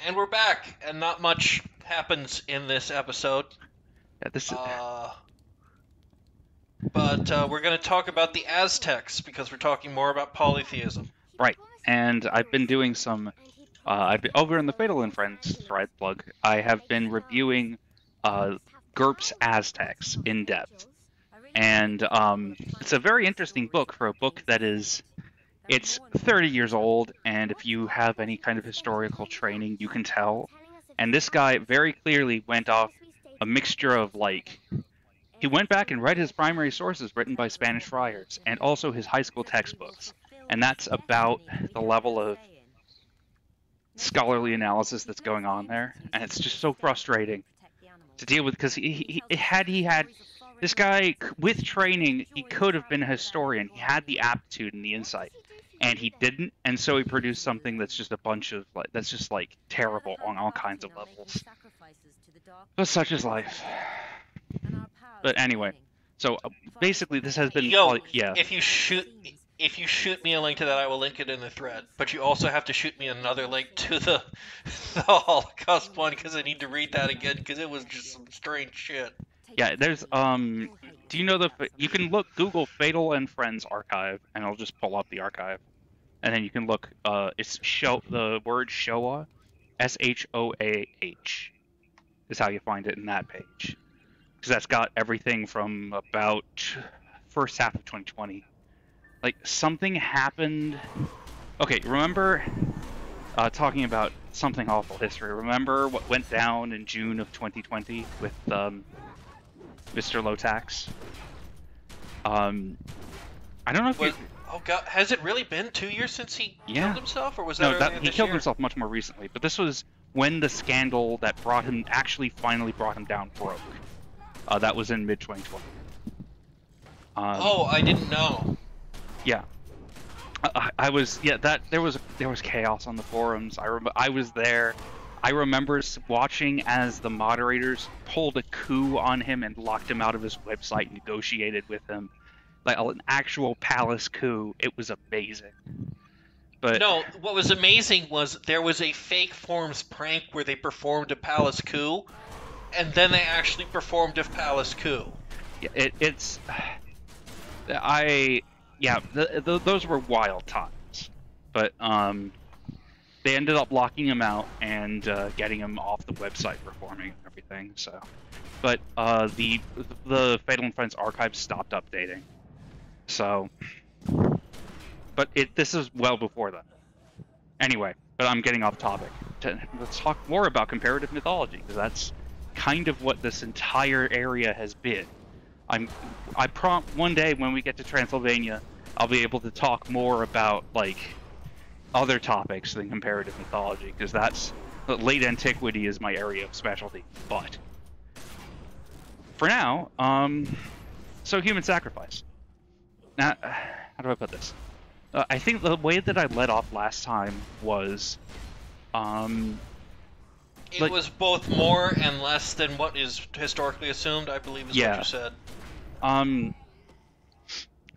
And we're back, and not much happens in this episode. Yeah, this is Uh, but we're going to talk about the Aztecs because we're talking more about polytheism. right. And I've been doing some. I've been over in the Fatal and Friends thread plug. I have been reviewing GURPS Aztecs in depth, and it's a very interesting book for a book that is. It's 30 years old, and if you have any kind of historical training, you can tell. And this guy very clearly went off a mixture of he went back and read his primary sources written by Spanish friars, and also his high school textbooks. And that's about the level of scholarly analysis that's going on there, and it's just so frustrating to deal with because he had this guy with training, he could have been a historian. He had the aptitude and the insight, and he didn't, and so he produced something that's just a bunch of that's just terrible on all kinds of levels. But such is life. But anyway, so basically this has been yeah. If you shoot me a link to that, I will link it in the thread. But you also have to shoot me another link to the Holocaust one because I need to read that again because it was just some strange shit. Yeah, there's do you know you can Google Fatal and Friends archive and it'll just pull up the archive. And then you can look it's the word Shoah, SHOAH is how you find it in that page. Because that's got everything from about first half of 2020. Something happened. Okay, remember talking about something awful history. Remember what went down in June of 2020 with Mr. Lotax? I don't know if Oh god, has it really been 2 years since he killed himself, or was that earlier this year? He killed himself much more recently, but this was when the scandal that finally brought him down broke. That was in mid-2020. Oh, I didn't know. Yeah. I was there was chaos on the forums. I was there. I remember watching as the moderators pulled a coup on him and locked him out of his website and negotiated with him. Like an actual palace coup. It was amazing. But no, what was amazing was there was a fake forums prank where they performed a palace coup, and then they actually performed a palace coup. Those were wild times. But they ended up locking him out and getting him off the website performing and everything. So, but the Fatal and Friends archive stopped updating. So, but this is well before that. Anyway, but I'm getting off topic. Let's talk more about comparative mythology because that's kind of what this entire area has been. One day when we get to Transylvania, I'll be able to talk more about other topics than comparative mythology because that's late antiquity is my area of specialty. But for now, so human sacrifice. Now, how do I put this? I think the way that I led off last time was, it was both more and less than what is historically assumed, I believe is what you said.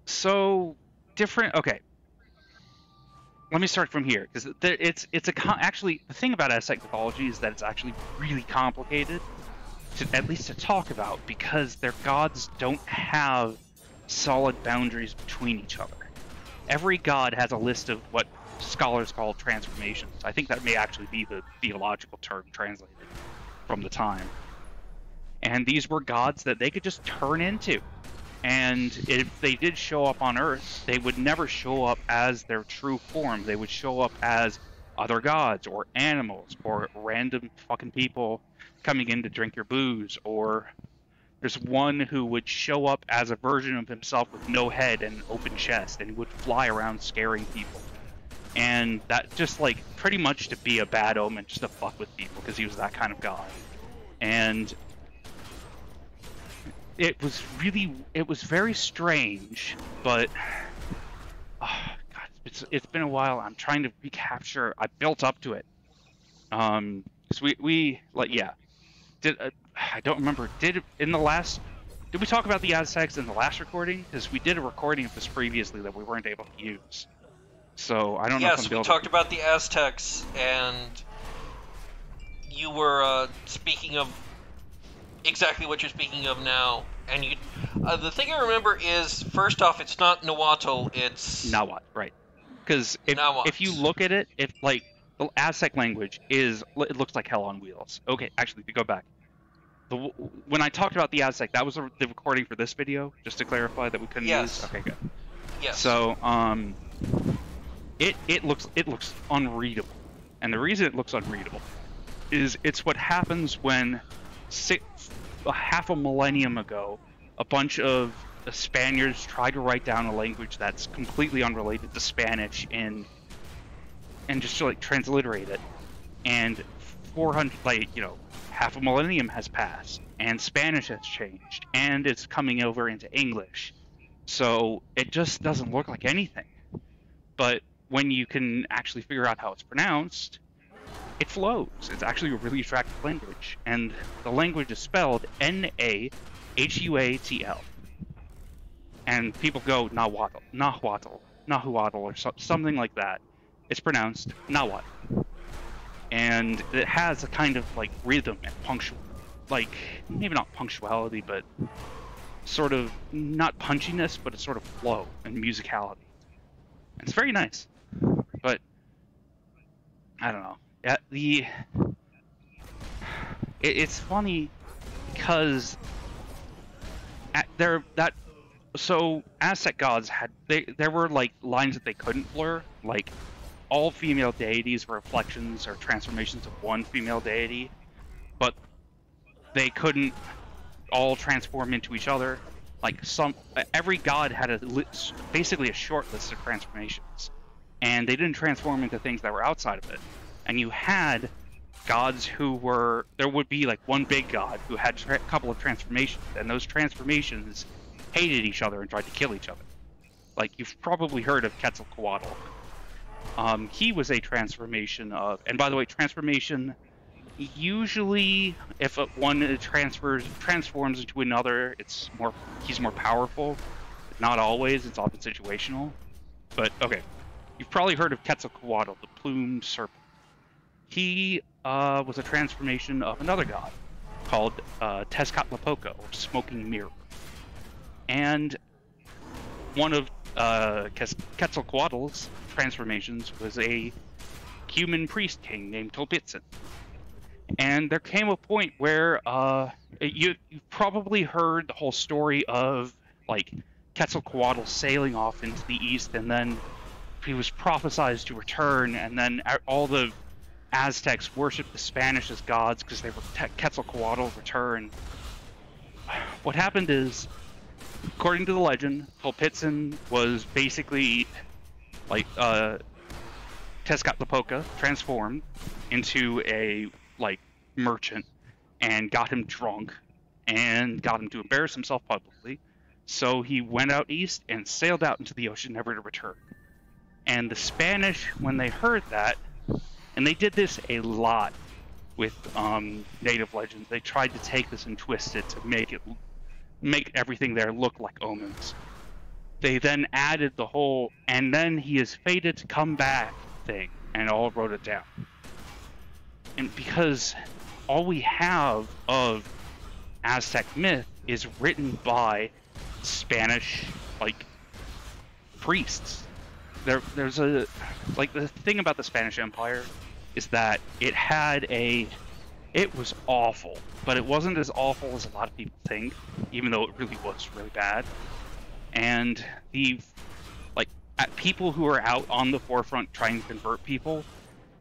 So different. Okay. Let me start from here because actually the thing about Aztec mythology is that it's actually really complicated at least to talk about because their gods don't have solid boundaries between each other. Every god has a list of what scholars call transformations. I think that may actually be the theological term translated from the time. And these were gods that they could just turn into. And if they did show up on Earth, they would never show up as their true form. They would show up as other gods or animals or random fucking people coming in to drink your booze. Or there's one who would show up as a version of himself with no head and an open chest and would fly around scaring people. And that just pretty much to be a bad omen, just to fuck with people because he was that kind of god. And it was very strange, but God, it's been a while. I'm trying to recapture. I built up to it. So I don't remember. Did we talk about the Aztecs in the last recording? Because we did a recording of this previously that we weren't able to use. So I don't know if I'm Yes, we talked about the Aztecs, and you were speaking of exactly what you're speaking of now, and you. The thing I remember is, first off, it's not Nahuatl, it's Nahuatl, right? Because Nahuatl. if you look at it, if like the Aztec language is, it looks like hell on wheels. Okay, actually, to go back, when I talked about the Aztec, that was the recording for this video, just to clarify that we couldn't Yes. use. Okay, good. Yes. So it looks unreadable, and the reason it looks unreadable is it's what happens when half a millennium ago, a bunch of Spaniards tried to write down a language that's completely unrelated to Spanish and just like transliterate it, and 400, like, you know, half a millennium has passed and Spanish has changed and it's coming over into English, so it just doesn't look like anything. But when you can actually figure out how it's pronounced, it flows. It's actually a really attractive language, and the language is spelled Nahuatl. And people go Nahuatl, or something like that. It's pronounced Nahuatl. And it has a kind of like rhythm and like maybe not punctuality, but sort of not punchiness, but it's sort of flow and musicality. And it's very nice. But I don't know. It's funny because so Aztec gods there were like lines that they couldn't blur, like all female deities were reflections or transformations of one female deity, but they couldn't all transform into each other. Like every god had basically a short list of transformations, and they didn't transform into things that were outside of it. And you had gods there would be like one big god who had a couple of transformations, and those transformations hated each other and tried to kill each other. Like, you've probably heard of Quetzalcoatl. He was a transformation of, and by the way, transformation, usually if one transforms into another, he's more powerful. Not always, it's often situational. But okay, you've probably heard of Quetzalcoatl, the plumed serpent. He was a transformation of another god called Tezcatlipoca, or Smoking Mirror. And one of Quetzalcoatl's transformations was a human priest king named Tolpitzin. And there came a point where you've probably heard the whole story of like Quetzalcoatl sailing off into the east, and then he was prophesied to return, and then all the Aztecs worshipped the Spanish as gods because they were Quetzalcoatl return. What happened is, according to the legend, Tolpitzin was basically like Tezcatlipoca transformed into a like merchant and got him drunk and got him to embarrass himself publicly. So he went out east and sailed out into the ocean, never to return. And the Spanish, when they heard that, and they did this a lot with native legends, they tried to take this and twist it to make everything there look like omens. They then added the whole "and then he is fated to come back" thing, and all wrote it down. And because all we have of Aztec myth is written by Spanish like priests. There's a like, the thing about the Spanish Empire is that it was awful, but it wasn't as awful as a lot of people think, even though it really was really bad. And people who are out on the forefront trying to convert people,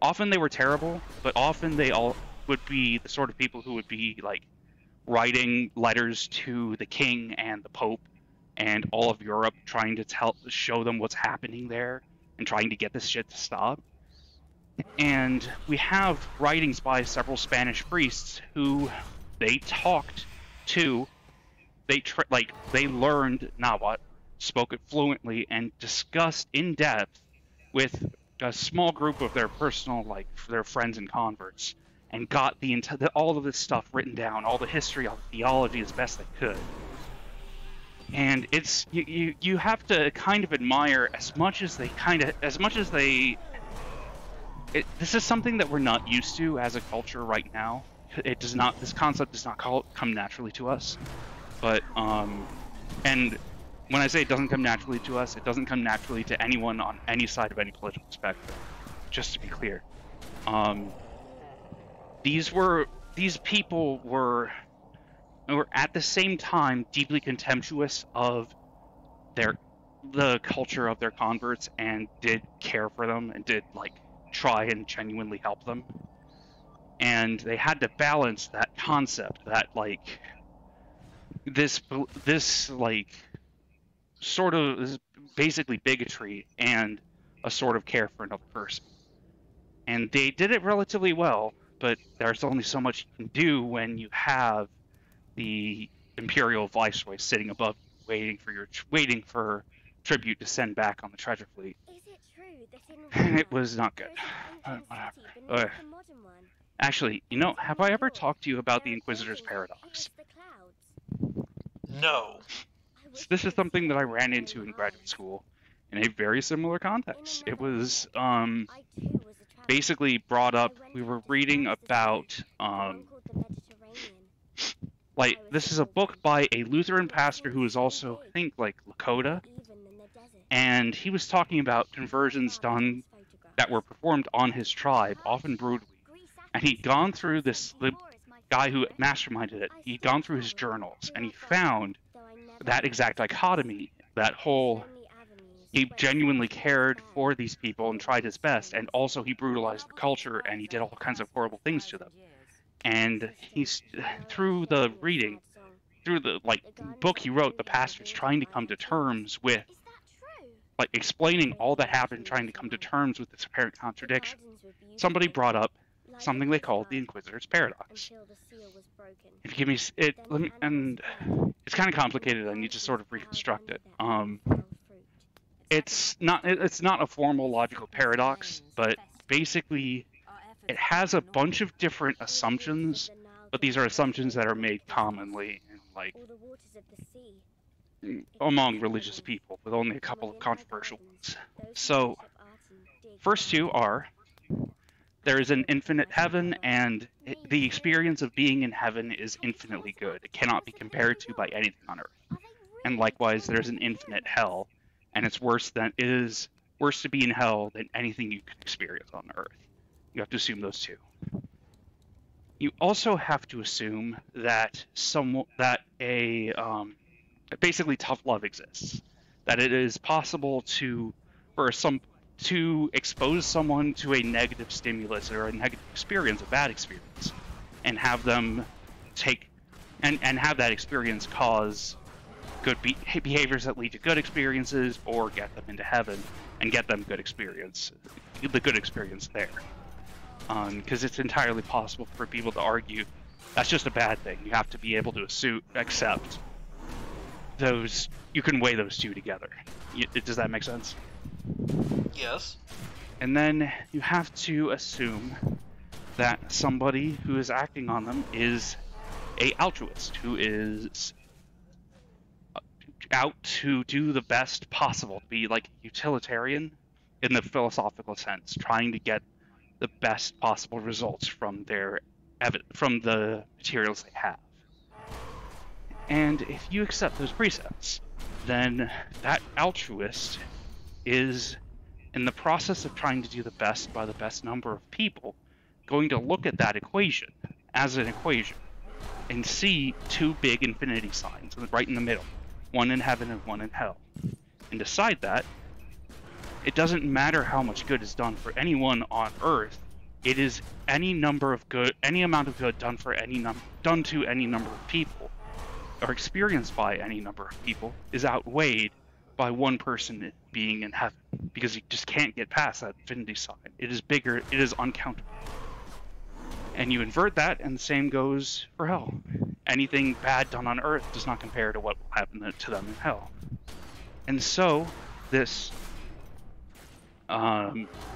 often they were terrible, but often they all would be the sort of people who would be like writing letters to the king and the pope and all of Europe, trying to show them what's happening there and trying to get this shit to stop. And we have writings by several Spanish priests who they talked to. They learned Nahuatl, spoke it fluently, and discussed in depth with a small group of their their friends and converts, and got all of this stuff written down, all the history, all the theology as best they could. And it's you have to kind of admire, as much as they this is something that we're not used to as a culture right now. It does not. This concept does not come naturally to us. But and when I say it doesn't come naturally to us, it doesn't come naturally to anyone on any side of any political spectrum. Just to be clear, these people were at the same time deeply contemptuous of the culture of their converts and did care for them and did like try and genuinely help them. And they had to balance that concept, that like this like sort of this basically bigotry and a sort of care for another person. And they did it relatively well, but there's only so much you can do when you have the imperial viceroy sitting above, waiting for tribute to send back on the treasure fleet. Is it true that And it was not good. Whatever. Actually, have I ever talked to you about the Inquisitor's Paradox? No. So this is something that I ran into in graduate school in a very similar context. It was basically brought up. We were reading about like this is a book by a Lutheran pastor who is also, I think, like Lakota, and he was talking about conversions done that were performed on his tribe, often brutally. And he'd gone through this, the guy who masterminded it, he'd gone through his journals, and he found that exact dichotomy, that whole, he genuinely cared for these people and tried his best, and also he brutalized the culture, and he did all kinds of horrible things to them. And he's, through the reading, through the, book he wrote, the pastor's trying to come to terms with, explaining all that happened, trying to come to terms with this apparent contradiction. Somebody brought up something they called the Inquisitor's Paradox. If you give me it, and it's kind of complicated. I need to sort of reconstruct it. It's not a formal logical paradox, but basically it has a bunch of different assumptions, but these are assumptions that are made commonly among religious people, with only a couple of controversial ones. So, first two are, there is an infinite heaven, and the experience of being in heaven is infinitely good. It cannot be compared to by anything on earth. And likewise, there's an infinite hell, and it is worse to be in hell than anything you could experience on earth. You have to assume those two. You also have to assume that basically tough love exists. That it is possible to expose someone to a negative stimulus or a negative experience, a bad experience, and have them and have that experience cause good behaviors that lead to good experiences, or get them into heaven and get them the good experience there. Because it's entirely possible for people to argue that's just a bad thing. You have to be able to accept those. You can weigh those two together. Does that make sense? Yes. And then you have to assume that somebody who is acting on them is a altruist, who is out to do the best possible, to be like utilitarian in the philosophical sense, trying to get the best possible results from the materials they have. And if you accept those precepts, then that altruist is, in the process of trying to do the best by the best number of people, going to look at that equation as an equation and see two big infinity signs right in the middle, one in heaven and one in hell, and decide that it doesn't matter how much good is done for anyone on earth. It is any amount of good done to any number of people, or experienced by any number of people, is outweighed by one person being in heaven, because you just can't get past that infinity sign. It is bigger, it is uncountable. And you invert that, and the same goes for hell. Anything bad done on earth does not compare to what will happen to them in hell. And so, this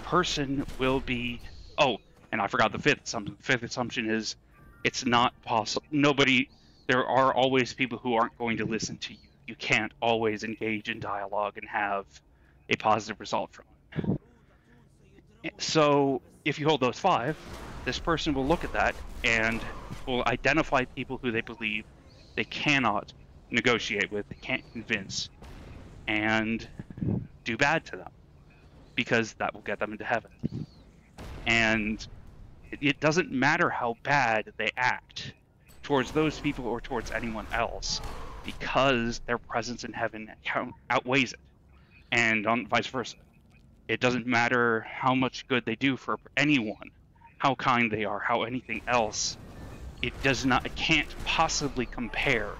person will be... Oh, and I forgot the fifth assumption. The fifth assumption is, it's not possible. There are always people who aren't going to listen to you. You can't always engage in dialogue and have a positive result from it. So if you hold those 5, this person will look at that and will identify people who they believe they cannot negotiate with, they can't convince, and do bad to them, because that will get them into heaven. And it doesn't matter how bad they act towards those people or towards anyone else, because their presence in heaven outweighs it, and vice versa. It doesn't matter how much good they do for anyone, how kind they are, how anything else. It can't possibly compare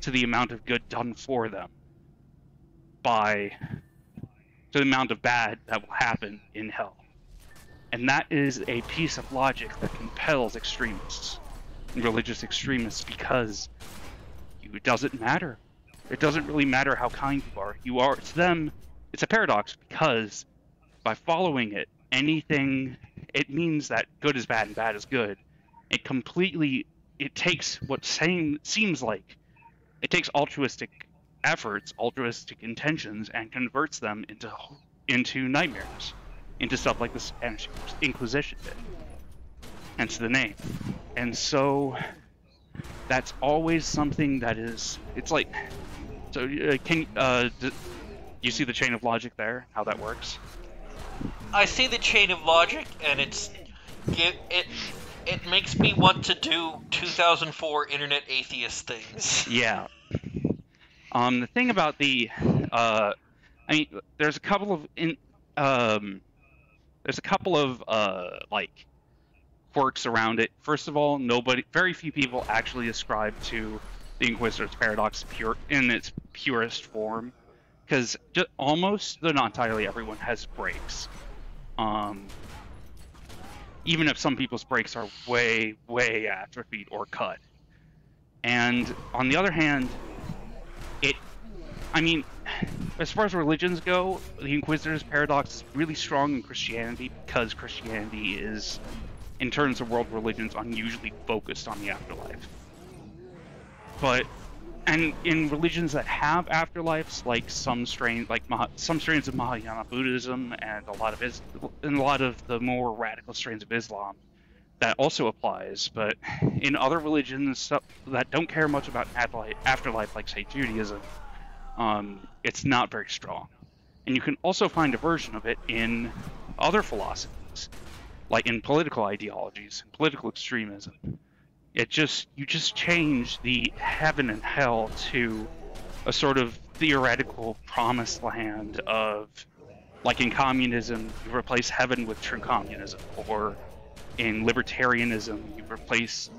to the amount of good done for them to the amount of bad that will happen in hell. And that is a piece of logic that compels extremists, religious extremists, because it doesn't matter. It doesn't really matter how kind you are. To them, it's a paradox, because by following it, it means that good is bad and bad is good. It takes what seems like, it takes altruistic efforts, altruistic intentions, and converts them into nightmares, into stuff like the Spanish Inquisition did, hence the name. And so that's always something that is, it's like, so you see the chain of logic there, how that works? I see the chain of logic, and it makes me want to do 2004 internet atheist things. Yeah. The thing about there's a couple of like quirks around it. First of all, very few people actually ascribe to the Inquisitor's paradox in its purest form, because almost, though not entirely, everyone has breaks. Even if some people's breaks are way, way atrophied or cut. And on the other hand, as far as religions go, the Inquisitor's paradox is really strong in Christianity, because Christianity is, in terms of world religions, unusually focused on the afterlife. And in religions that have afterlives, like some strains of Mahayana Buddhism and a lot of the more radical strains of Islam, that also applies. But in other religions that don't care much about afterlife, like say Judaism, it's not very strong. And you can also find a version of it in other philosophies, like in political ideologies, political extremism. You just change the heaven and hell to a sort of theoretical promised land of, like in communism, you replace heaven with true communism, or in libertarianism, you replace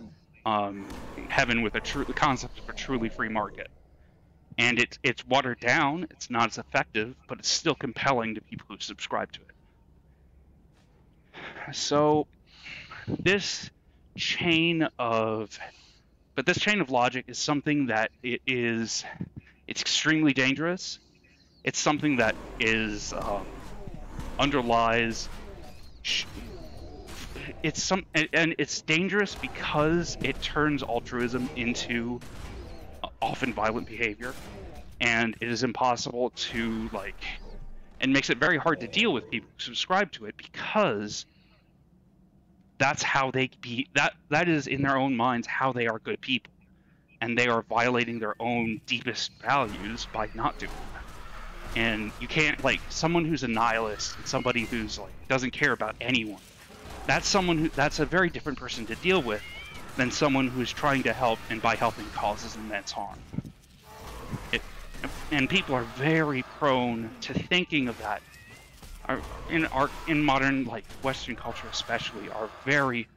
heaven with the concept of a truly free market. And it's watered down, it's not as effective, but it's still compelling to people who subscribe to it. So this chain of logic is something that it's extremely dangerous. It's something that is underlies. And it's dangerous because it turns altruism into often violent behavior, and it is impossible to and makes it very hard to deal with people who subscribe to it, because that's how that is in their own minds how they are good people, and they are violating their own deepest values by not doing that. And you can't, someone who's a nihilist and somebody who's doesn't care about anyone, that's a very different person to deal with than someone who's trying to help, and by helping causes immense harm. And people are very prone to thinking of that. In modern Western culture especially, are very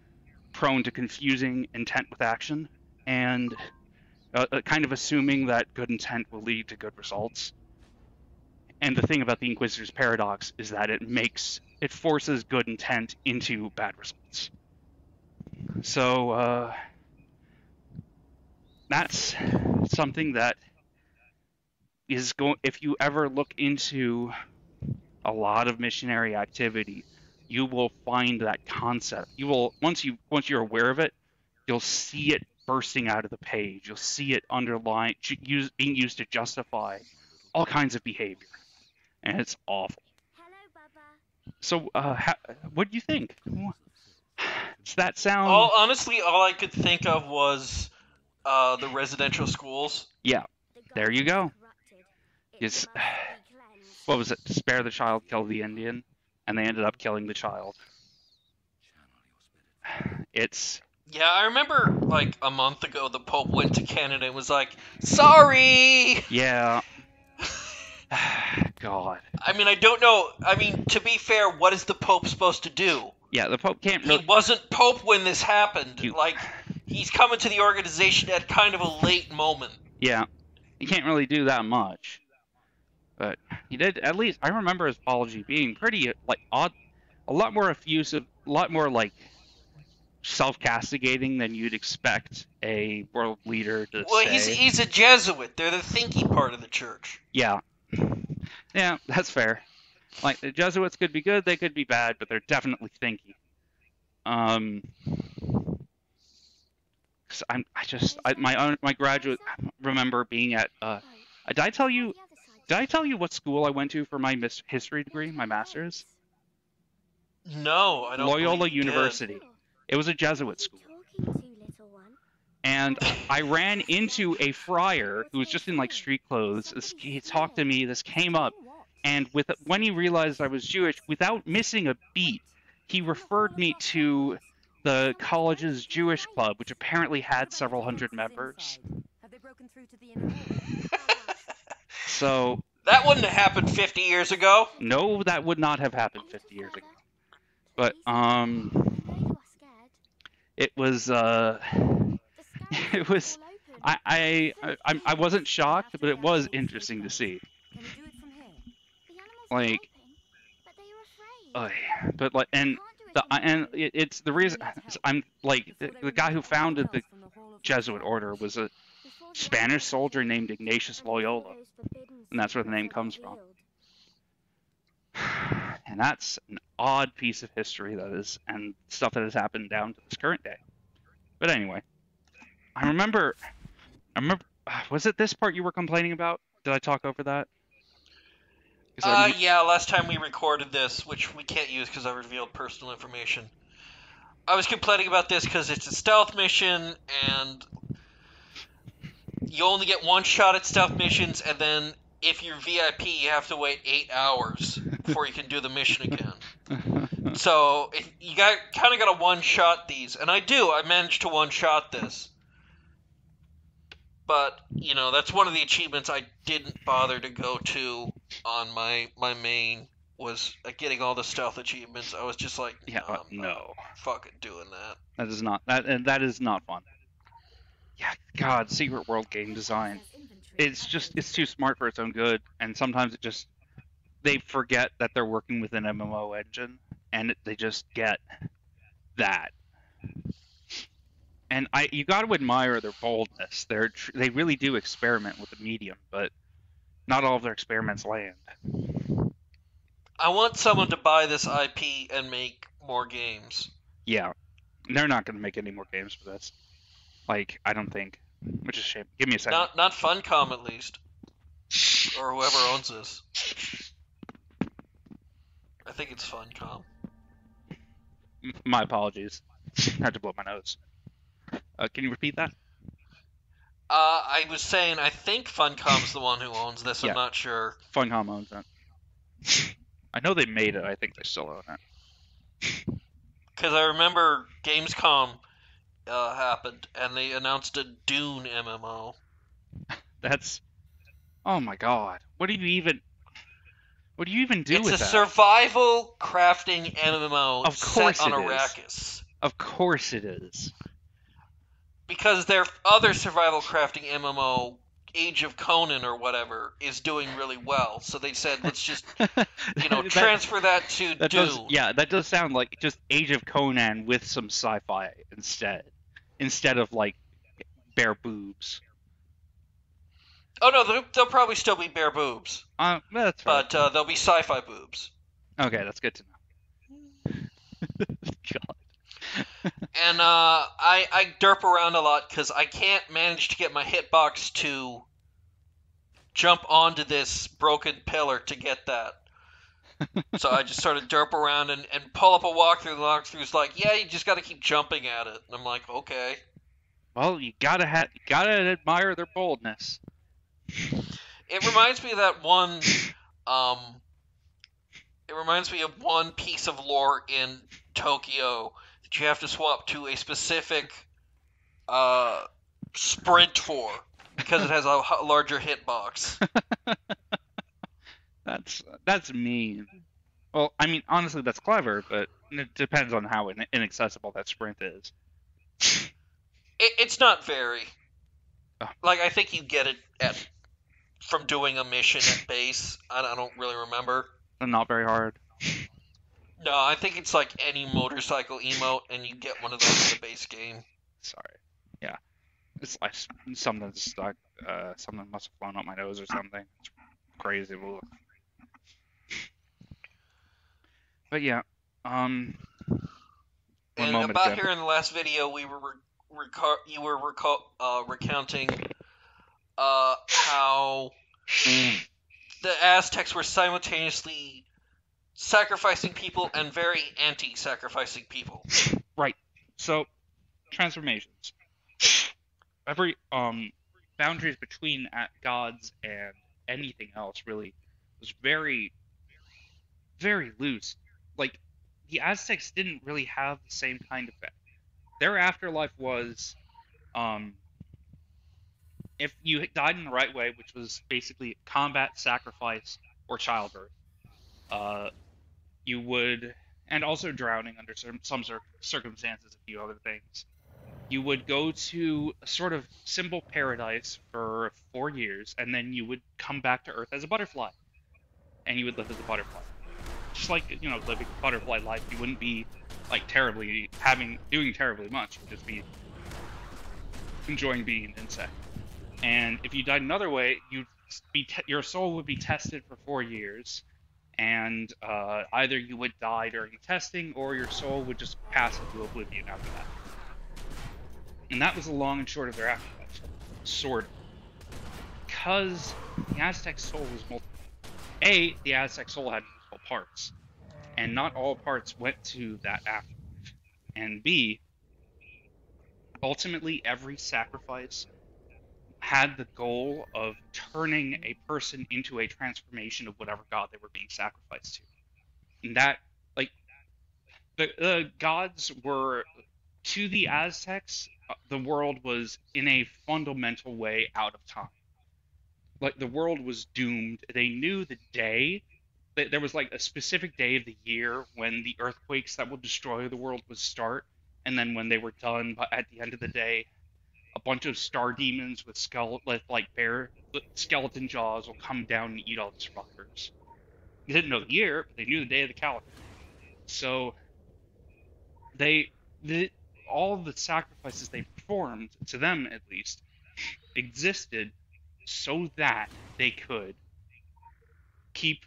prone to confusing intent with action, and kind of assuming that good intent will lead to good results. And the thing about the Inquisitor's paradox is that it forces good intent into bad results. So that's something that is if you ever look into a lot of missionary activity, you will find that concept. You will, once you're aware of it, you'll see it bursting out of the page. You'll see it being used to justify all kinds of behavior, and it's awful. Hello, Bubba. So, what do you think? Does that sound? Honestly, all I could think of was the residential schools. Yeah, there you go. It's, what was it? Spare the child, kill the Indian, and they ended up killing the child. It's Yeah, I remember like a month ago the Pope went to Canada and was like, "Sorry." yeah. God. I mean, I don't know. I mean, to be fair, what is the Pope supposed to do? Yeah, the Pope can't He really. wasn't Pope when this happened. You- Like, he's coming to the organization at kind of a late moment. Yeah, he can't really do that much. But he did at least. I remember his apology being pretty like odd, a lot more effusive, a lot more like self-castigating than you'd expect a world leader to Well, say. he's a Jesuit. They're the thinky part of the church. Yeah, yeah, that's fair. Like the Jesuits could be good, they could be bad, but they're definitely thinky. 'Cause my graduate remember being at did I tell you what school I went to for my history degree, my master's? No, I don't. Loyola believe you did. University. It was a Jesuit school. And I ran into a friar who was just in like street clothes. He talked to me. This came up, and when he realized I was Jewish, without missing a beat, he referred me to the college's Jewish club, which apparently had several hundred members. So That wouldn't have happened 50 years ago. no, that would not have happened 50 years ago. But it was it was I wasn't shocked, but it was interesting to see. Like, but like, and it's the reason I'm like the guy who founded the Jesuit order was a Spanish soldier named Ignatius Loyola, and that's where the name comes from. And that's an odd piece of history that is, and stuff that has happened down to this current day. But anyway, I remember, was it this part you were complaining about? Did I talk over that? Yeah, last time we recorded this, which we can't use because I revealed personal information. I was complaining about this because it's a stealth mission, and you only get one shot at stealth missions, and then if you're VIP, you have to wait 8 hours before you can do the mission again. So you kind of got to one-shot these, and I managed to one-shot this. But, you know, that's one of the achievements I didn't bother to go to on my main, was getting all the stealth achievements. I was just like, no, fucking doing that. That is not fun. Yeah, God, Secret World game design. It's too smart for its own good, and sometimes they forget that they're working with an MMO engine, and they just get that. And you got to admire their boldness. They really do experiment with the medium, but not all of their experiments land. I want someone to buy this IP and make more games. Yeah, they're not going to make any more games for this. Like, I don't think. Which is a shame. Give me a second. Not Funcom, at least. Or whoever owns this. I think it's Funcom. My apologies. I had to blow my nose. Can you repeat that? I was saying I think Funcom's the one who owns this. Yeah. I'm not sure. Funcom owns it. I know they made it. I think they still own it. Because I remember Gamescom happened, and they announced a Dune MMO. That's... Oh my god. What do you even do It's with a that? survival crafting MMO Of course set on it is. Arrakis. Of course it is. Because their other survival crafting MMO, Age of Conan or whatever, is doing really well. So they said, let's just, transfer that to Dune. That does sound like just Age of Conan with some sci-fi instead of like bare boobs. Oh no, they'll probably still be bare boobs. That's right. But they'll be sci-fi boobs. Okay, that's good to know. God. And I derp around a lot because I can't manage to get my hitbox to jump onto this broken pillar to get that. So I just sort of derp around and pull up a walkthrough. The walkthrough's like, yeah, you just got to keep jumping at it. And I'm like, okay. Well, you gotta admire their boldness. It reminds me of that one. Um, it reminds me of one piece of lore in Tokyo that you have to swap to a specific sprint for because it has a larger hitbox. That's mean. Well, I mean, honestly, that's clever, but it depends on how inaccessible that sprint is. It's not very. Oh. Like, I think you get it from doing a mission at base. I don't really remember. Not very hard. No, I think it's like any motorcycle emote, and you get one of those in the base game. Sorry. Yeah. It's like something stuck. Something must have flown up my nose or something. It's crazy. But yeah. And about here in the last video, we were recounting how the Aztecs were simultaneously sacrificing people and very anti-sacrificing people. Right. So, transformations. Every boundaries between gods and anything else really was very, very loose. Like, the Aztecs didn't really have the same kind of effect. Their afterlife was, if you died in the right way, which was basically combat, sacrifice, or childbirth, you would, and also drowning under some circumstances, a few other things, you would go to a sort of simple paradise for 4 years, and then you would come back to Earth as a butterfly, and you would live as a butterfly. Just like, living a butterfly life, you wouldn't be like doing terribly much. You'd just be enjoying being an insect. And if you died another way, your soul would be tested for 4 years, and either you would die during testing, or your soul would just pass into oblivion after that. And that was the long and short of their afterlife, sort of. Because the Aztec soul was multiple. The Aztec soul had multiple parts, and not all parts went to that afterlife. And B, ultimately every sacrifice had the goal of turning a person into a transformation of whatever god they were being sacrificed to. And that, like, the gods were, to the Aztecs, the world was in a fundamental way out of time. Like, the world was doomed. They knew the day, that there was like a specific day of the year when the earthquakes that would destroy the world would start, and then when they were done, at the end of the day, a bunch of star demons with skeleton jaws will come down and eat all the survivors. They didn't know the year, but they knew the day of the calendar. So all of the sacrifices they performed, to them at least, existed so that they could keep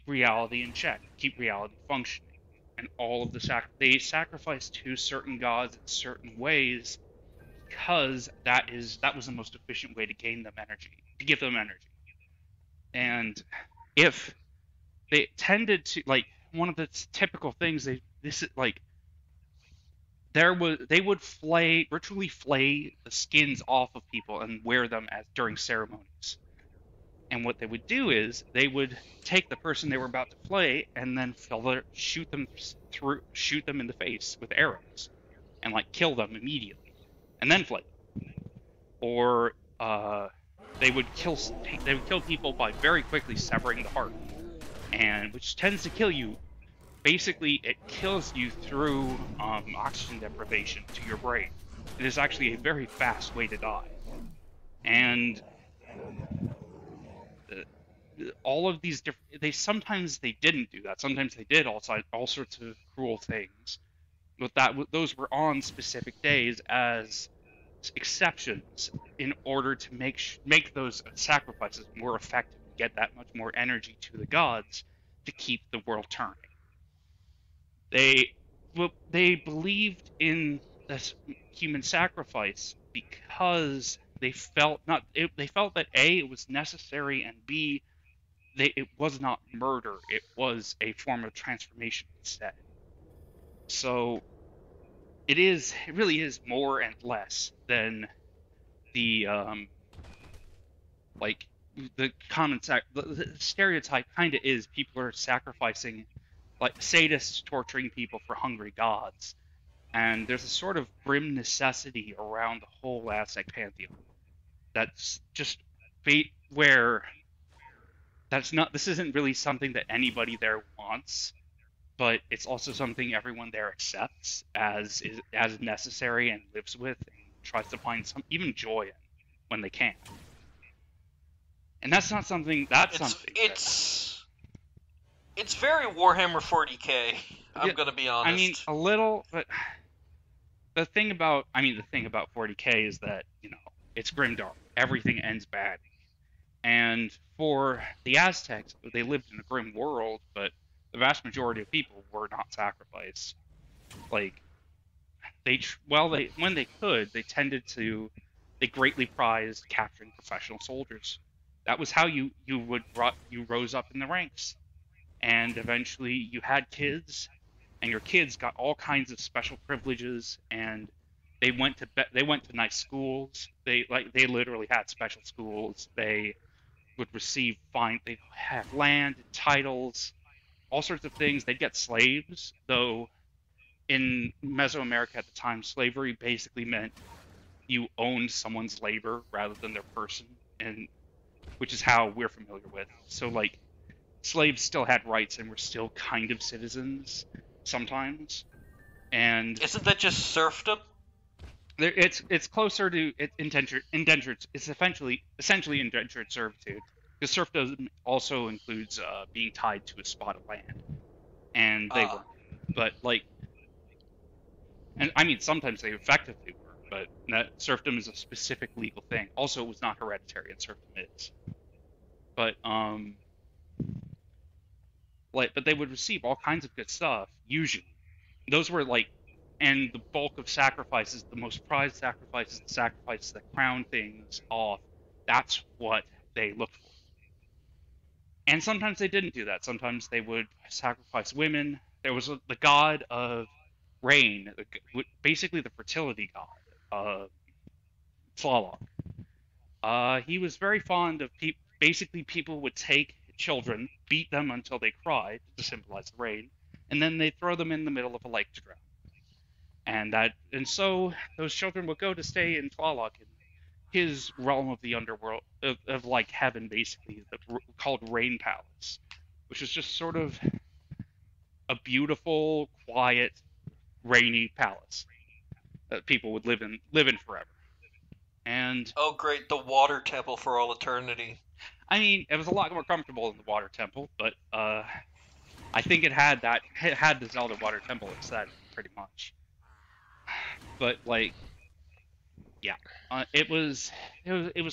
reality in check, keep reality functioning. And all of they sacrificed to certain gods in certain ways, because that was the most efficient way to gain them energy, to give them energy. And if they tended to, like, one of the typical things they would virtually flay the skins off of people and wear them during ceremonies. And what they would do is they would take the person they were about to flay and then shoot them in the face with arrows, and like kill them immediately, and then flay them. Or they would kill people by very quickly severing the heart, and which tends to kill you. Basically, it kills you through oxygen deprivation to your brain. It is actually a very fast way to die. And all of these different... Sometimes they didn't do that. Sometimes they did all sorts of cruel things. But those were on specific days as exceptions in order to make those sacrifices more effective, get that much more energy to the gods to keep the world turning. They believed in this human sacrifice because they felt that A, it was necessary, and B, it was not murder, it was a form of transformation instead. So it really is more and less than the like the the stereotype kind of is people are sacrificing, like sadists torturing people for hungry gods, and there's a sort of grim necessity around the whole Aztec pantheon that's just where that's not this isn't really something that anybody there wants, but it's also something everyone there accepts as necessary and lives with and tries to find some even joy in when they can. And that's not something. That's It's something. it's very Warhammer 40k. I'm Yeah, gonna be honest. I mean, a little, but the thing about 40k is that it's grimdark. Everything ends bad. And for the Aztecs, they lived in a grim world, but the vast majority of people were not sacrificed. Like they when they could, they greatly prized capturing professional soldiers. That was how you rose up in the ranks, and eventually you had kids, and your kids got all kinds of special privileges, and they went to nice schools. They literally had special schools. They would receive fine. They have land, titles, all sorts of things. They'd get slaves, though. In Mesoamerica at the time, slavery basically meant you owned someone's labor rather than their person, and which is how we're familiar with. So like slaves still had rights and were still kind of citizens sometimes. And isn't that just serfdom? it's closer to indentured. It's essentially indentured servitude. Because serfdom also includes being tied to a spot of land, and they were, but like, and I mean sometimes they effectively were, but serfdom is a specific legal thing. Also, it was not hereditary, and serfdom is. But but they would receive all kinds of good stuff. Usually, those were like, and the bulk of sacrifices, the most prized sacrifices, the sacrifices that crown things off. That's what they looked for. And sometimes they didn't do that. Sometimes they would sacrifice women. There was the god of rain, basically the fertility god, Tlaloc. He was very fond of people. Basically, people would take children, beat them until they cried to symbolize the rain, and then they'd throw them in the middle of a lake to drown. And so those children would go to stay in Tlaloc, in his realm of the underworld, of like heaven, basically, called Rain Palace, which is just sort of a beautiful, quiet, rainy palace that people would live in forever. And oh great, the water temple for all eternity. I mean, it was a lot more comfortable than the water temple, but I think it had the Zelda water temple instead, pretty much. But like, yeah, it was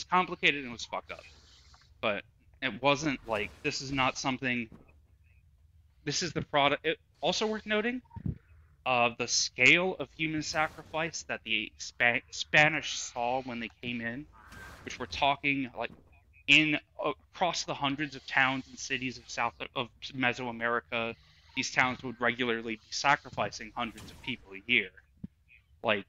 complicated and it was fucked up, but it wasn't like, this is not something. This is the product. Also worth noting, the scale of human sacrifice that the Spanish saw when they came in, which we're talking like across the hundreds of towns and cities of Mesoamerica. These towns would regularly be sacrificing hundreds of people a year. Like,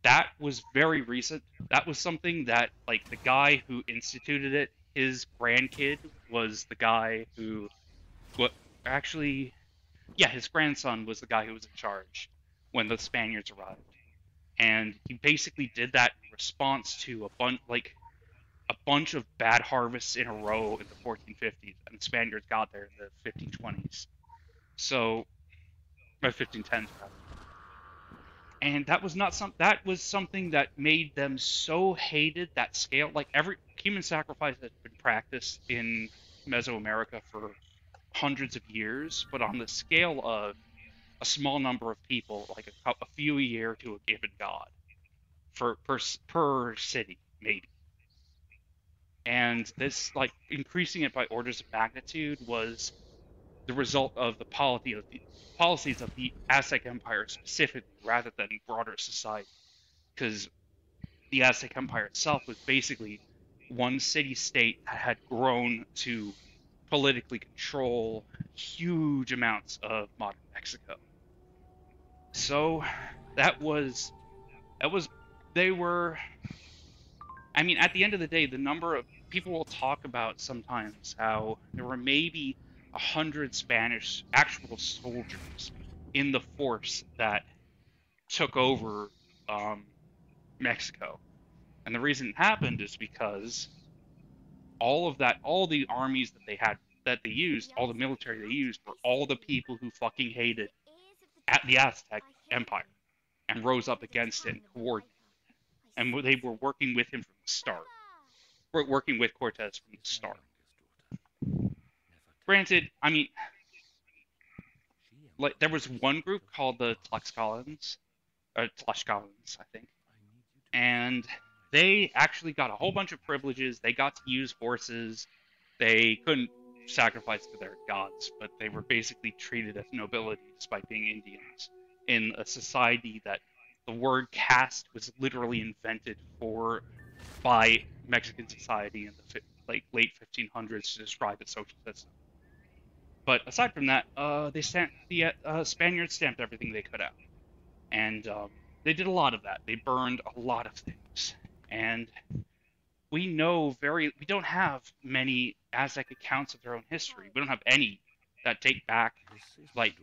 that was very recent. That was something that, like, the guy who instituted it, his grandkid was the guy who, his grandson was the guy who was in charge when the Spaniards arrived. And he basically did that in response to a bunch of bad harvests in a row in the 1450s, and the Spaniards got there in the 1520s. So, or 1510s, rather. And that was something that made them so hated, that scale. Like, every human sacrifice has been practiced in Mesoamerica for hundreds of years, but on the scale of a small number of people, like a few a year to a given god, per city, maybe. And this, like, increasing it by orders of magnitude was the result of the policies of the Aztec Empire specifically, rather than broader society, because the Aztec Empire itself was basically one city-state that had grown to politically control huge amounts of modern Mexico. So they were, I mean, at the end of the day, the number of people will talk about sometimes how there were maybe 100 Spanish actual soldiers in the force that took over Mexico. And the reason it happened is because all the armies that they used, all the military they used, were all the people who fucking hated at the Aztec Empire and rose up against it and coordinated. And they were working with him from the start. We're working with Cortez from the start. Granted, I mean, like there was one group called the Tlaxcalans, I think, and they actually got a whole bunch of privileges. They got to use horses. They couldn't sacrifice to their gods, but they were basically treated as nobility despite being Indians in a society that the word caste was literally invented by Mexican society in the late 1500s to describe its social system. But aside from that, the Spaniards stamped everything they could out, and they did a lot of that. They burned a lot of things, and we don't have many Aztec accounts of their own history. We don't have any that date back like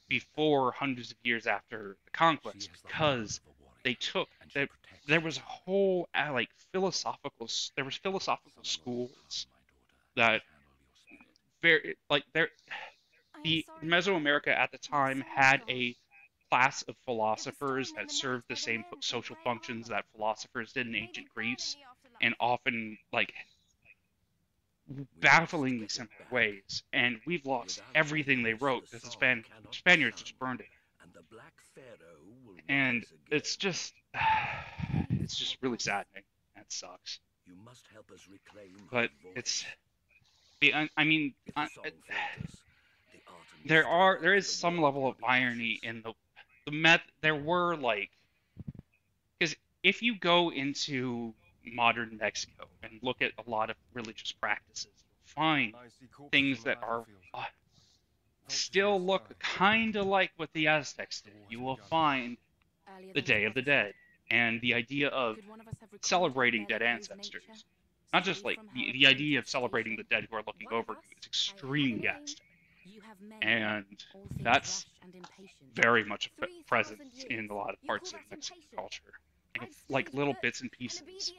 before hundreds of years after the conquest, because there was a whole philosophical schools that the Mesoamerica at the time had a class of philosophers that served the same social functions that philosophers did in ancient Greece, and often bafflingly similar ways. And we've lost everything they wrote because the Spaniards just burned it. And it's just really saddening. That sucks. But there is some level of irony in there were because if you go into modern Mexico and look at a lot of religious practices, you'll find things that are still look kind of like what the Aztecs did. You will find the Day of the Dead and the idea of celebrating dead ancestors. Not just the idea of celebrating the dead who are looking over you is extremely Aztec. And that's very much present in a lot of parts of Mexican culture. And little bits and pieces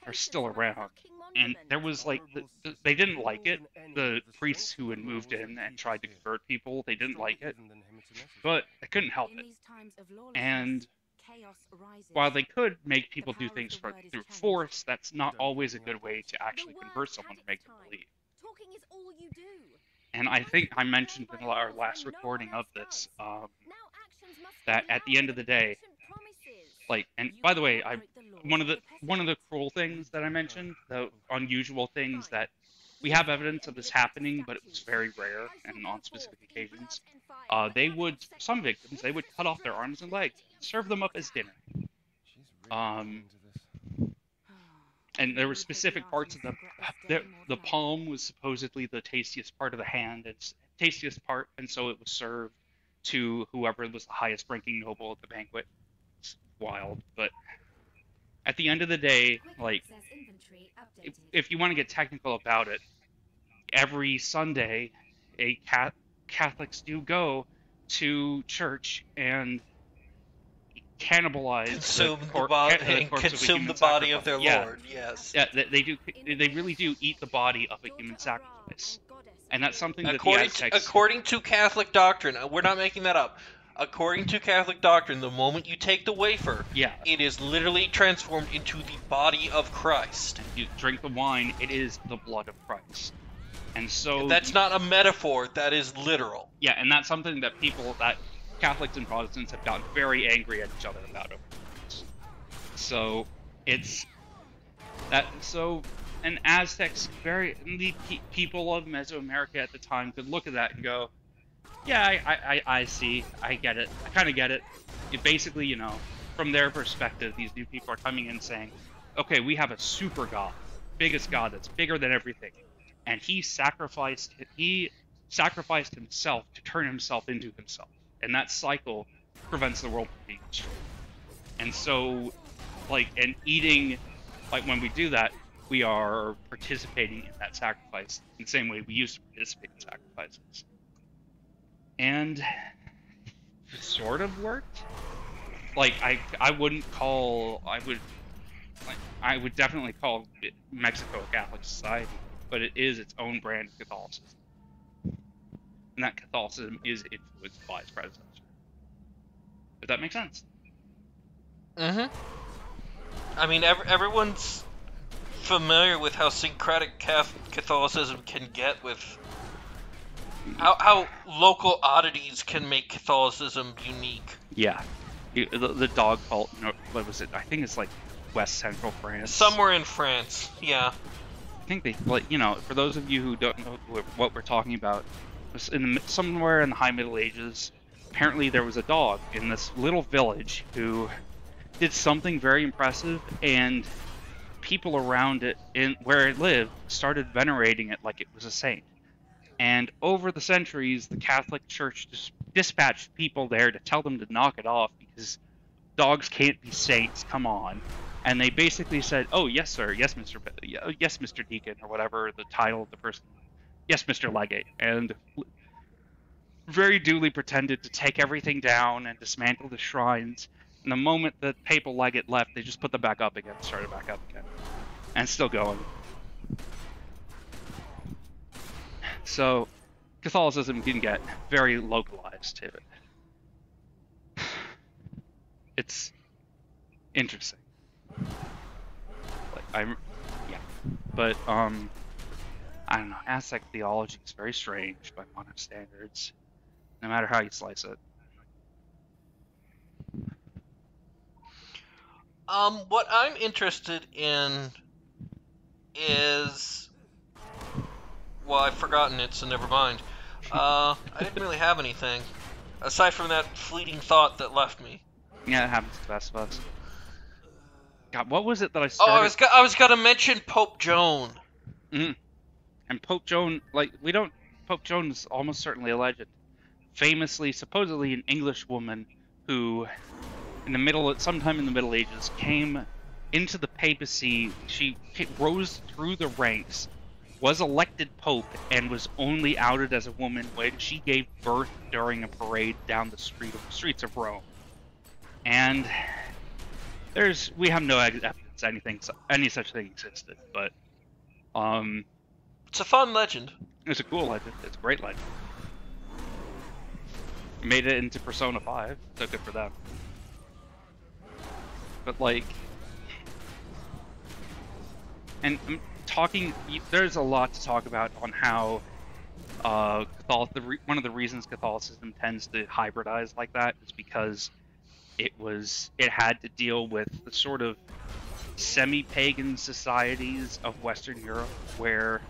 are still around. And there was they didn't like it. The priests who had moved in and tried to convert people, they didn't like it. But they couldn't help it. And while they could make people do things through force, that's not always a good way to actually convert someone to make them believe. And I think I mentioned in our last recording of this that at the end of the day, and by the way, one of the cruel things that I mentioned, the unusual things that we have evidence of this happening, but it was very rare and on specific occasions. Some victims, they would cut off their arms and legs, serve them up as dinner. And there were specific parts of the palm was supposedly the tastiest part of the hand, and so it was served to whoever was the highest ranking noble at the banquet. It's wild, but at the end of the day, if you want to get technical about it, every Sunday, Catholics do go to church and cannibalize consume the body of their Lord. Yes. Yeah, they do. They really do eat the body of a human sacrifice, and that's something that according to Catholic doctrine, we're not making that up. According to Catholic doctrine, the moment you take the wafer, it is literally transformed into the body of Christ. You drink the wine; it is the blood of Christ. And so that's not a metaphor; that is literal. Yeah, and that's something that Catholics and Protestants have gotten very angry at each other about over the years. So it's that. So and Aztecs, the people of Mesoamerica at the time could look at that and go, "Yeah, I see, I get it, I kind of get it." It basically, from their perspective, these new people are coming in saying, okay, we have a super god, biggest god that's bigger than everything, and he sacrificed himself to turn himself into himself, and that cycle prevents the world from being destroyed. And so, like, and eating, like, when we do that, we are participating in that sacrifice in the same way we used to participate in sacrifices. And it sort of worked. Like, I would definitely call Mexico a Catholic society, but it is its own brand of Catholicism. And that Catholicism is influenced by its predecessor. If that makes sense. Mm-hmm. I mean, everyone's familiar with how syncretic Catholicism can get, with how local oddities can make Catholicism unique. Yeah. The dog cult, what was it? I think it's like West Central France. Somewhere in France, yeah. I think they, like, you know, for those of you who don't know what we're talking about, somewhere in the High Middle Ages, apparently there was a dog in this little village who did something very impressive, and people around it, where it lived, started venerating it like it was a saint. And over the centuries, the Catholic Church dispatched people there to tell them to knock it off because dogs can't be saints, come on. And they basically said, oh, yes, sir, yes, Mr. Deacon, or whatever the title of the person, yes, Mr. Legate. And very duly pretended to take everything down and dismantle the shrines. And the moment the papal legate left, they just put them back up again, started back up again. And still going. So, Catholicism can get very localized to it. It's interesting. Like, but I don't know. Aztec theology is very strange by modern standards, no matter how you slice it. What I'm interested in is, well, I've forgotten it, so never mind. I didn't really have anything aside from that fleeting thought that left me. Yeah, it happens to the best of us. God, what was it that I started? Oh, I was gonna mention Pope Joan. Mm-hmm. And Pope Joan, Pope Joan is almost certainly a legend. Famously, supposedly an English woman who, sometime in the Middle Ages, came into the papacy. She rose through the ranks, was elected pope, and was only outed as a woman when she gave birth during a parade down the streets of Rome. And we have no evidence any such thing existed, but it's a fun legend. It's a cool legend. It's a great legend. Made it into Persona 5, so good for them. But like, and I'm talking, there's a lot to talk about on how one of the reasons Catholicism tends to hybridize like that is because it had to deal with the sort of semi-pagan societies of Western Europe, where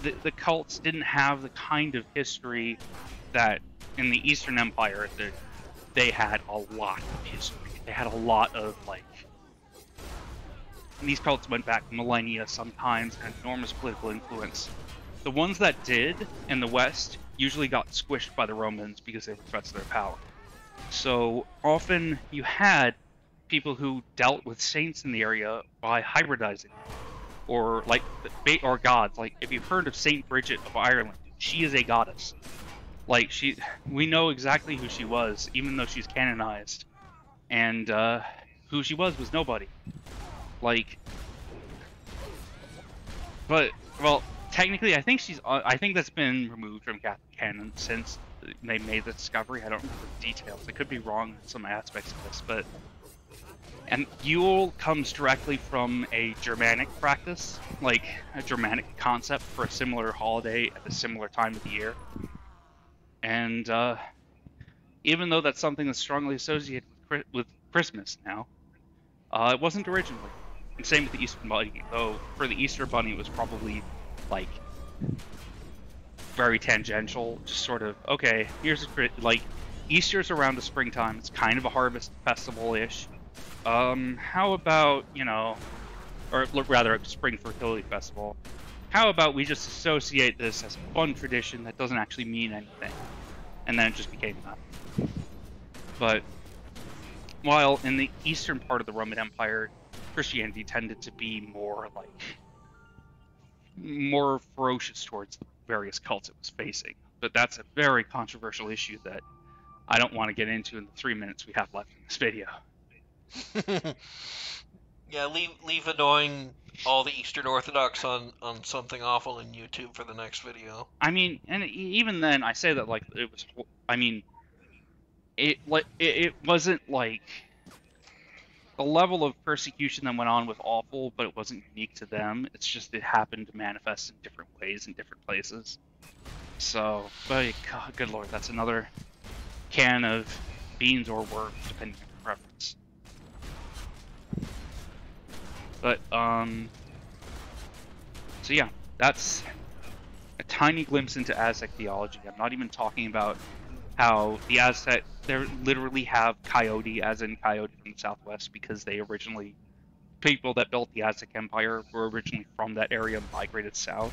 the cults didn't have the kind of history that in the Eastern Empire they had a lot of history. They had a lot of, like, these cults went back millennia sometimes, and enormous political influence. The ones that did in the West usually got squished by the Romans because they were threats to their power. So often you had people who dealt with saints in the area by hybridizing, or gods. Like, if you've heard of Saint Bridget of Ireland, she is a goddess. Like, we know exactly who she was, even though she's canonized, and who she was nobody. Like, but, well, technically, I think that's been removed from Catholic canon since they made the discovery. I don't remember the details. I could be wrong in some aspects of this, but... And Yule comes directly from a Germanic practice, like a Germanic concept for a similar holiday at a similar time of the year. And even though that's something that's strongly associated with Christmas now, it wasn't originally. And same with the Easter Bunny, though for the Easter Bunny it was probably, like, very tangential, just sort of, okay, here's like, Easter's around the springtime, it's kind of a harvest festival-ish, How about, or rather, a Spring Fertility Festival. How about we just associate this as a fun tradition that doesn't actually mean anything? And then it just became that. But while in the eastern part of the Roman Empire, Christianity tended to be more ferocious towards the various cults it was facing. But that's a very controversial issue that I don't want to get into in the 3 minutes we have left in this video. Yeah, leave annoying all the Eastern Orthodox on something awful in YouTube for the next video. I mean, and even then, I say that like it was. I mean, it wasn't like the level of persecution that went on was awful, but it wasn't unique to them. It's just it happened to manifest in different ways in different places. So, but God, good lord, that's another can of beans or worms, depending on your preference. But so yeah, that's a tiny glimpse into Aztec theology. I'm not even talking about how the Aztec, they literally have coyote as in coyote in the Southwest because people that built the Aztec Empire were originally from that area and migrated south.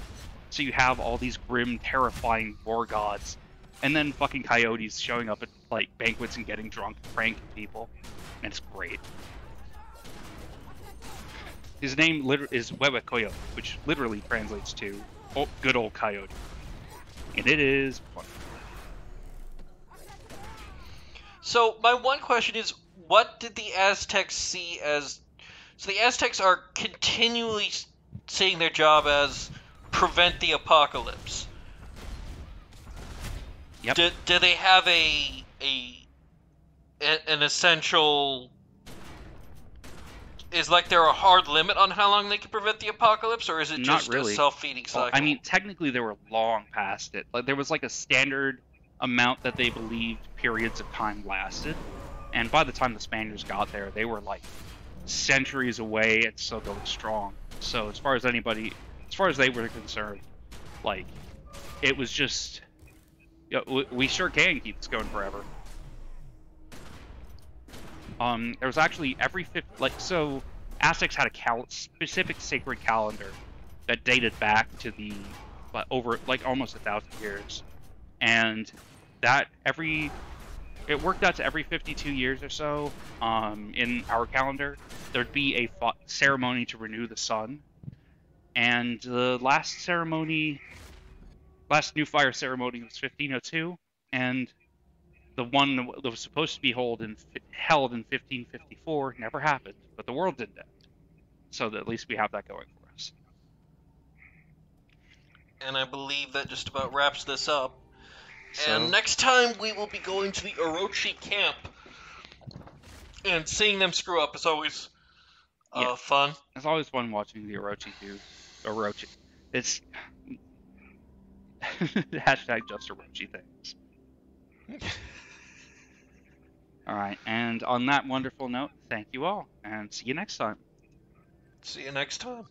So you have all these grim, terrifying war gods, and then fucking coyotes showing up at like banquets and getting drunk, pranking people, and it's great. His name is Huehuecoyotl, which literally translates to good old coyote, and it is fun. So my one question is, what did the Aztecs see as... So the Aztecs are continually seeing their job as prevent the apocalypse. Yep. Do they have an essential... Is like there a hard limit on how long they can prevent the apocalypse, or is it just really a self-feeding cycle? I mean, technically they were long past it. Like there was like a standard amount that they believed periods of time lasted, and by the time the Spaniards got there, they were like centuries away and still going strong. So as far as they were concerned, like it was just, we sure can keep this going forever. There was actually so Aztecs had a specific sacred calendar that dated back to over like almost 1,000 years, and that it worked out to every 52 years or so. In our calendar, there'd be a ceremony to renew the sun, and the last new fire ceremony was 1502, and the one that was supposed to be held in 1554 never happened, but the world didn't end. So at least we have that going for us. And I believe that just about wraps this up. So, and next time we will be going to the Orochi camp. And seeing them screw up is always fun. It's always fun watching the Orochi do Orochi. It's hashtag just Orochi things. Alright, and on that wonderful note, thank you all, and see you next time. See you next time.